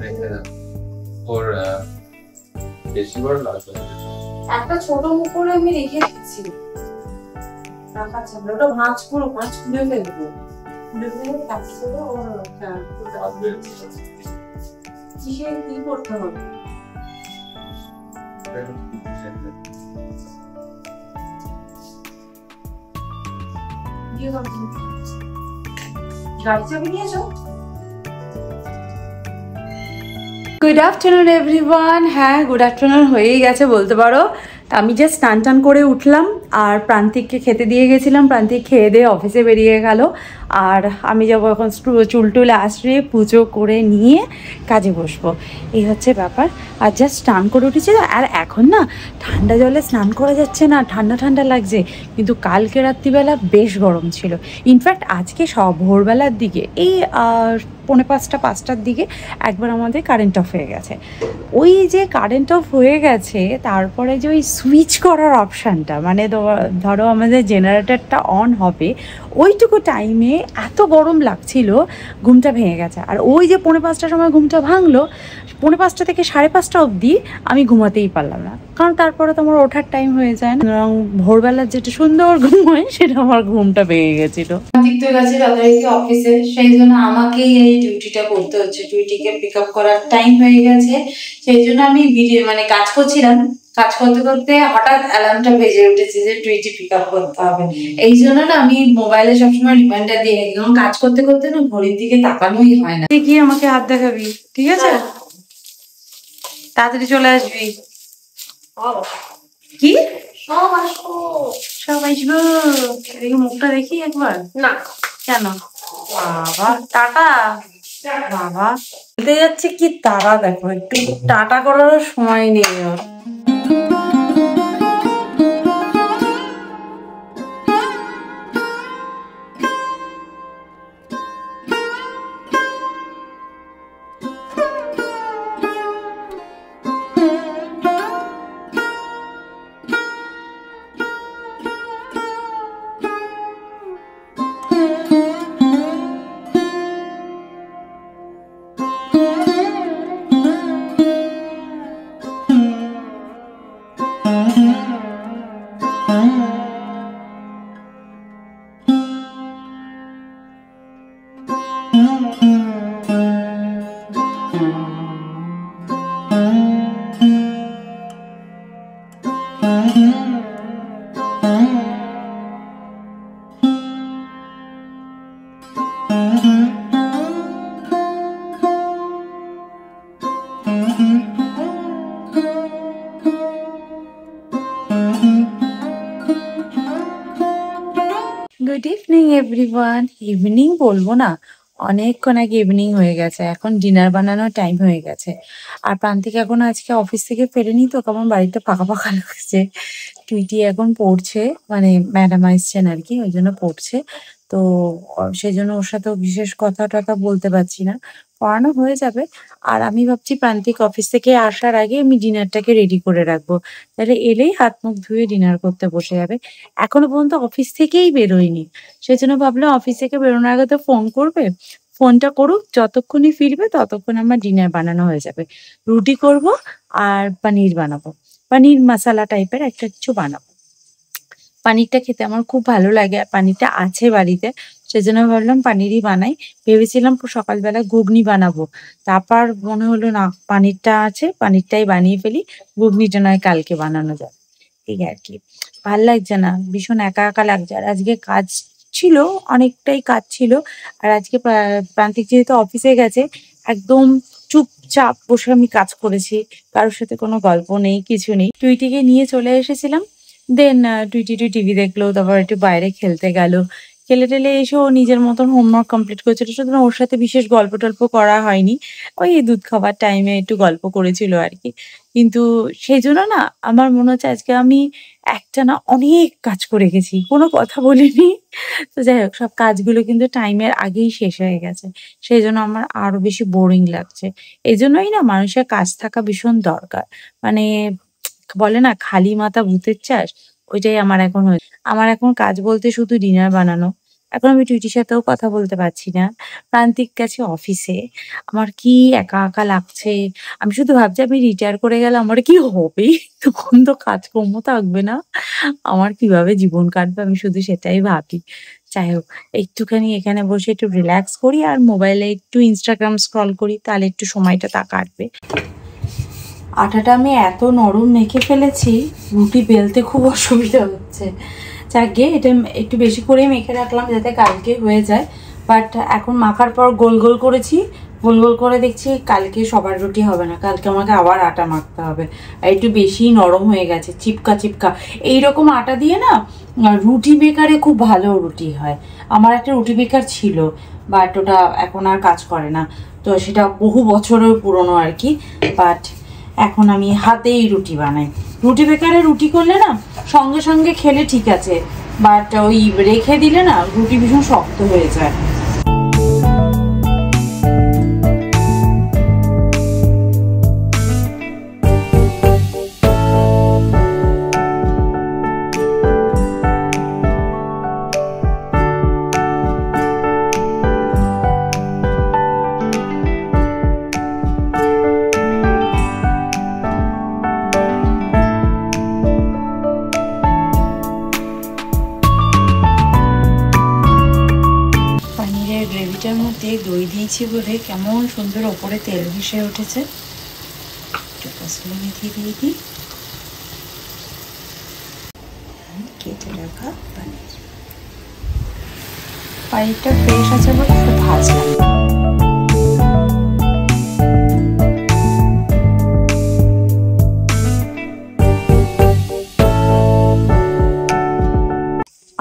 রেখে দাও। ওর বেশি বড় লাগবে না। একটা ছোট মুখ করে আমি রেখে দিচ্ছি। রাখা যাবে ওটা ভাঁজ খুলে ফেলবো। খুলে ফেলে কাটি করে ওর কি করতে হবে? গাড়ি চাবি নিয়েছো? Good afternoon everyone. হ্যাঁ, গুড আফটারনুন হয়েই গেছে বলতে পারো। আমি জাস্ট স্নান করে উঠলাম আর প্রান্তিককে খেতে দিয়ে গেছিলাম। প্রান্তিক খেয়ে দিয়ে অফিসে বেরিয়ে গেল আর আমি যাবো এখন চুল টুল আসবে পুজো করে নিয়ে কাজে বসবো। এই হচ্ছে ব্যাপার। আর জাস্ট স্নান করে উঠেছি। আর এখন না ঠান্ডা জলে স্নান করা যাচ্ছে না, ঠান্ডা ঠান্ডা লাগছে, কিন্তু কালকে রাত্রিবেলা বেশ গরম ছিল। ইনফ্যাক্ট আজকে ভোরবেলার দিকে এই 4:45-5টার দিকে একবার আমাদের কারেন্ট অফ হয়ে গেছে। ওই যে কারেন্ট অফ হয়ে গেছে তারপরে যে ওই সুইচ করার অপশানটা, মানে ধরো আমাদের জেনারেটরটা অন হবে, ওইটুকু টাইমে এত গরম লাগছিল, ঘুমটা ভেঙে গেছে। আর ওই যে 4:45টার সময় ঘুমটা ভাঙলো, 4:45 থেকে 5:30 অবধি আমি ঘুমাতেই পারলাম না, কারণ তারপরে তো আমার ওঠার টাইম হয়ে যায় না। এবং ভোরবেলার যেটা সুন্দর ঘুম হয় সেটা আমার ঘুমটা ভেঙে গেছিলো। তো গেছে যথারীতি অফিসে, সেই জন্য আমাকেই এই ডিউটিটা করতে হচ্ছে। ডিউটিকে পিক আপ করার টাইম হয়ে গেছে, সেই জন্য আমি কাজ করছিলাম। কাজ করতে করতে হঠাৎ অ্যালার্মটা বেজে উঠেছে যে ডিউটি পিক আপ করতে হবে। এই জন্য না আমি মোবাইলে সবসময় রিমাইন্ডার দিয়ে রাখি, কারণ কাজ করতে করতে না ঘড়ির দিকে তাকানোই হয় না। কি আমাকে হাত দেখাবি, ঠিক আছে? তাড়াতাড়ি চলে আসবি। কি সব আসবো? দেখি মুখটা দেখি একবার। না কেন? বাবা টাটা। বাবা বলতে যাচ্ছে কি তারা, দেখো একটু টাটা করারও সময় নেই ওর। Good evening everyone. ইভিনিং বলবো না, অনেকক্ষণ আগে ইভিনিং হয়ে গেছে। এখন ডিনার বানানোর টাইম হয়ে গেছে। আর প্রান্তিক এখন আজকে অফিস থেকে ফেরেনি, তো কেমন বাড়িতে ফাঁকা ফাঁকা লাগছে। টুইটি এখন পড়ছে, মানে ম্যাডাম আসছেন আর কি, ওই জন্য পড়ছে। তো সেই জন্য ওর সাথেও বিশেষ কথা টথা বলতে পারছি না, পড়ানো হয়ে যাবে। আর আমি ভাবছি প্রান্তিক অফিস থেকে আসার আগে আমি ডিনারটাকে রেডি করে রাখবো, তাহলে এলেই হাত মুখ ধুয়ে ডিনার করতে বসে যাবে। এখনো পর্যন্ত অফিস থেকেই বেরোয়নি, সেই জন্য ভাবলাম অফিস থেকে বেরোনোর আগে তো ফোন করবে, ফোনটা করুক, যতক্ষণই ফিরবে ততক্ষণ আমার ডিনার বানানো হয়ে যাবে। রুটি করব আর পনির বানাবো, পনির মশালা টাইপের একটা কিছু বানাবো। পানিরটা খেতে আমার খুব ভালো লাগে, আর পানিরটা আছে বাড়িতে, সেজন্য ভাবলাম পানিরই বানাই। ভেবেছিলাম সকালবেলা ঘুগনি বানাবো, তারপর মনে হলো না, পানিরটা আছে, পানিরটাই বানিয়ে ফেলি, ঘুগনিটা নয় কালকে বানানো যাবে। এই আর কি, ভাল লাগছে না, ভীষণ একা একা লাগছে। আর আজকে কাজ ছিল, অনেকটাই কাজ ছিল। আর আজকে প্রান্তিক যেহেতু অফিসে গেছে, একদম চুপচাপ বসে আমি কাজ করেছি, কারোর সাথে কোনো গল্প নেই, কিছু নেই। টুইটিকে নিয়ে চলে এসেছিলাম, দেন টুইটি টিভি দেখলো, তারপর একটু বাইরে খেলতে গেল। খেলে টেলে এসে ও নিজের মতন হোমওয়ার্ক কমপ্লিট করেছিল, সুতরাং ওর সাথে বিশেষ গল্প টল্প করা হয়নি। ওই দুধ খাবার টাইমে একটু গল্প করেছিল আর কি। কিন্তু সেই জন্য না আমার মনে হচ্ছে আজকে আমি একটানা অনেক কাজ করে গেছি, কোনো কথা বলিনি। তো যাই হোক, সব কাজগুলো কিন্তু টাইমের আগেই শেষ হয়ে গেছে, সেই জন্য আমার আরো বেশি বোরিং লাগছে। এই জন্যই না মানুষের কাজ থাকা ভীষণ দরকার। মানে বলে না, খালি মাথা ভূতের চাষ, ওইটাই আমার এখন হয়েছে। আমার এখন কাজ বলতে শুধু ডিনার বানানো, এখন আমি টুইটির সাথেও কথা বলতে পারছি না। প্রান্তিক গেছে অফিসে। আমার কি একা একা লাগছে। আমি শুধু ভাবছি আমি রিটায়ার করে গেলে আমার কি হবে? তখন তো কাজকর্ম থাকবে না। আমার কিভাবে জীবন কাটবে আমি শুধু সেটাই ভাবি। যাই হোক, একটুখানি এখানে বসে একটু রিল্যাক্স করি আর মোবাইলে একটু ইনস্টাগ্রাম স্ক্রল করি, তাহলে একটু সময়টা কাটবে। আটাটা আমি এত নরম মেখে ফেলেছি, রুটি বেলতে খুব অসুবিধা হচ্ছে। যাকগে, এটা একটু বেশি করে মেখে রাখলাম যাতে কালকে হয়ে যায়। বাট এখন মাখার পর গোল গোল করেছি, গোল গোল করে দেখছি কালকে সবার রুটি হবে না, কালকে আমাকে আবার আটা মাখতে হবে। আর একটু বেশি নরম হয়ে গেছে, চিপকা চিপকা। এইরকম আটা দিয়ে না রুটি বেকারে খুব ভালো রুটি হয়। আমার একটা রুটি বেকার ছিল, বাট ওটা এখন আর কাজ করে না, তো সেটা বহু বছরের পুরনো আর কি। বাট এখন আমি হাতেই রুটি বানাই। রুটি বেকারে রুটি করলে না সঙ্গে সঙ্গে খেলে ঠিক আছে, বাট ওই রেখে দিলে না রুটি ভীষণ শক্ত হয়ে যায়। গ্রেভিটার মধ্যে দই দিয়েছি বলে কেমন সুন্দর ওপরে তেল ভেসে উঠেছে। একটু কসুরি মেথি দিয়ে দিই, কেটে রাখা পানির। পানিরটা ফ্রেশ আছে বলে একটু ভাজলাম।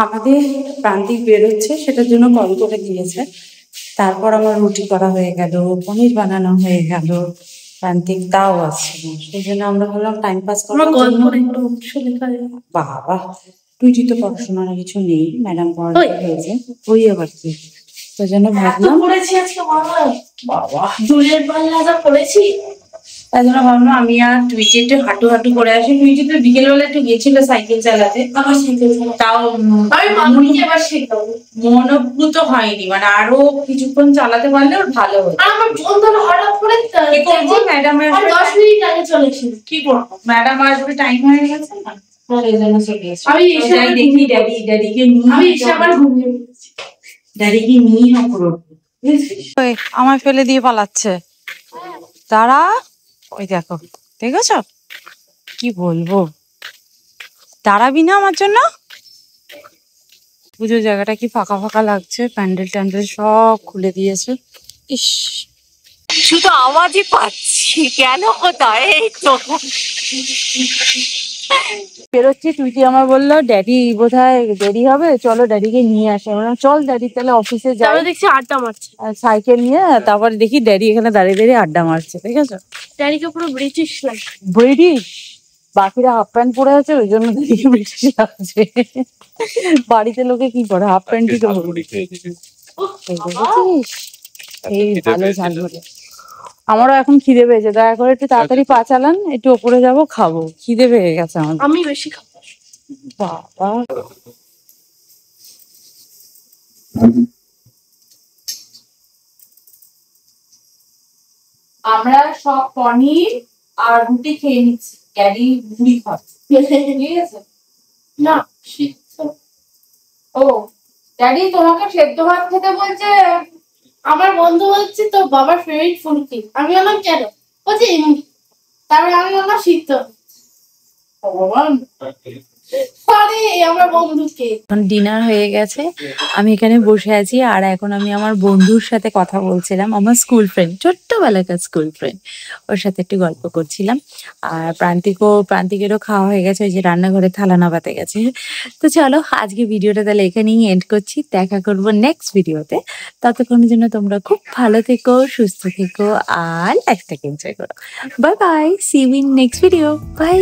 আমাদের প্রান্তিক বেরোচ্ছে, সেটার জন্য কল করে দিয়েছে। তারপর আমার রুটি করা হয়ে গেল, পনির বানানো হয়ে গেল, প্রান্তিক তাও আছে, সেই জন্য আমরা ভাবলাম টাইম পাস করার জন্য একটু বাবা টুইটি তো পড়াশোনার কিছু নেই, ম্যাডাম পড়াতে হয়েছে ওই আবার কি, সেই জন্য ভাবলাম বাবা দুলের পাল্লা যা পড়েছি, তাই জন্য ভাবলাম আমি আর টুইটি একটু হাঁটু হাঁটু করে আসি। টুইটি তো বিকেলবেলা একটু গেছিল সাইকেল চালাতে, আবার সাইকেল তাও আমি মামুনিকে আবার শেখাবো। মনোভূত হয়নি, মানে আরো কিছুক্ষণ চালাতে পারলে ওর ভালো হতো। আর আমার বন্ধু হঠাৎ করে কি করবো, ম্যাডামের 10 মিনিট আগে চলে এসেছে। কি করবো, ম্যাডাম আসবে টাইম হয়ে গেছে না, এই জন্য চলে এসেছে। আমি এসে যাই দেখি ড্যাডিকে নিয়ে, আমি এসে আবার ঘুমিয়ে পড়েছি। ড্যাডিকে নিয়ে করবো। আমার ফেলে দিয়ে পালাচ্ছে, তারা ওই দেখো, দেখেছ কি বলবো, দাঁড়াবি না আমার জন্য? পুজোর জায়গাটা কি ফাঁকা ফাঁকা লাগছে, প্যান্ডেল ট্যান্ডেল সব খুলে দিয়েছে। ইস, শুধু আওয়াজই পাচ্ছি, কেন কোথায়? এই তো বেরোচ্ছি, টুইটি আমার বললো ড্যাডি বোধহয় দেরি হবে, চলো ড্যাডিকে নিয়ে আসে। আমরা চল ড্যাডি তাহলে অফিসে যাই। তারপরে দেখছি আড্ডা মারছে সাইকেল নিয়ে, তারপরে দেখি ড্যাডি এখানে দাঁড়িয়ে দাঁড়িয়ে আড্ডা মারছে, ঠিক আছে? ড্যাডিকে পুরো ব্রিটিশ লাগে। ব্রিটিশ, বাকিরা হাফ প্যান্ট পরে আছে ওই জন্য দেখি ব্রিটিশ লাগছে। বাড়িতে লোকে কি পরে, হাফ প্যান্টই তো পরে। এই ভালো ঝালমুড়ি। আমারও এখন খিদে পেয়েছে, দয়া করে একটু তাড়াতাড়ি পা চালান, একটু ওপরে যাবো, খাবো, খিদে পেয়ে গেছে আমার। আমি বেশি খাবো। বাবা আমরা সব পনির আর রুটি খেয়ে নিচ্ছি, ড্যাডি মুড়ি খাচ্ছে, ঠিক আছে? না সিদ্ধ। ও ড্যাডি তোমাকে সেদ্ধ ভাত খেতে বলছে। আমার বন্ধু বলছে তোর বাবার ফেভারিট ফুড কি? আমি বললাম কেন? বলছে এমনি। তারপরে আমি বললাম সিদ্ধ। ভগবান, আরে আমার বন্ধুকে। এখন ডিনার হয়ে গেছে, আমি এখানে বসে আছি আর এখন আমি আমার বন্ধুর সাথে কথা বলছিলাম, আমার স্কুল ফ্রেন্ড, ছোট্টবেলাকার স্কুল ফ্রেন্ড, ওর সাথে একটু গল্প করছিলাম। আর প্রান্তিকেরও খাওয়া হয়ে গেছে, ওই যে রান্নাঘরে থালা নাবাতে গেছে। তো চলো আজকে ভিডিওটা তাহলে এখানেই এন্ড করছি, দেখা করবো নেক্সট ভিডিওতে। ততক্ষণের জন্য তোমরা খুব ভালো থেকো, সুস্থ থেকো আর লাইফটাকে এনজয় করো। Bye bye, see you in next video, by.